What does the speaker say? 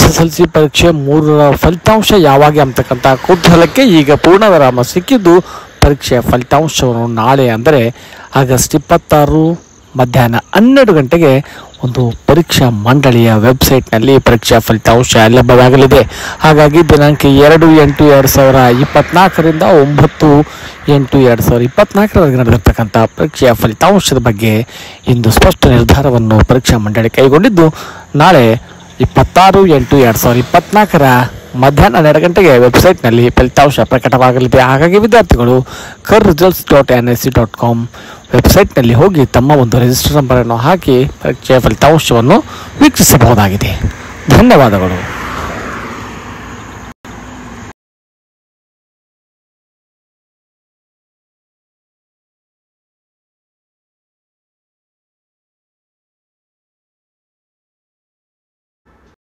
SSLC ಪರೀಕ್ಷೆ 3ರ ಫಲಿತಾಂಶ ಯಾವಾಗ ಅಂತಕ್ಕಂಥ ಕುತೂಹಲಕ್ಕೆ ಈಗ ಪೂರ್ಣವಿರಾಮ ಸಿಕ್ಕಿದ್ದು. ಪರೀಕ್ಷೆಯ ಫಲಿತಾಂಶವನ್ನು ನಾಳೆ ಅಂದರೆ ಆಗಸ್ಟ್ 26 ಮಧ್ಯಾಹ್ನ 12 ಗಂಟೆಗೆ ಒಂದು ಪರೀಕ್ಷಾ ಮಂಡಳಿಯ ವೆಬ್ಸೈಟ್ನಲ್ಲಿ ಪರೀಕ್ಷಾ ಫಲಿತಾಂಶ ಲಭ್ಯವಾಗಲಿದೆ. ಹಾಗಾಗಿ ದಿನಾಂಕ 2/8/2024ರಿಂದ 9/8/2024ರವರೆಗೆ ನಡೆದಿರ್ತಕ್ಕಂಥ ಪರೀಕ್ಷೆಯ ಫಲಿತಾಂಶದ ಬಗ್ಗೆ ಇಂದು ಸ್ಪಷ್ಟ ನಿರ್ಧಾರವನ್ನು ಪರೀಕ್ಷಾ ಮಂಡಳಿ ಕೈಗೊಂಡಿದ್ದು, ನಾಳೆ 26/8/2024ರ ಮಧ್ಯಾಹ್ನ 12 ಗಂಟೆಗೆ ವೆಬ್ಸೈಟ್ನಲ್ಲಿ ಫಲಿತಾಂಶ ಪ್ರಕಟವಾಗಲಿದೆ. ಹಾಗಾಗಿ ವಿದ್ಯಾರ್ಥಿಗಳು KERresults.nic.com ವೆಬ್ಸೈಟ್ನಲ್ಲಿ ಹೋಗಿ ತಮ್ಮ ಒಂದು ರಿಜಿಸ್ಟರ್ ನಂಬರನ್ನು ಹಾಕಿ ಪರೀಕ್ಷೆಯ ಫಲಿತಾಂಶವನ್ನು ವೀಕ್ಷಿಸಬಹುದಾಗಿದೆ. ಧನ್ಯವಾದಗಳು.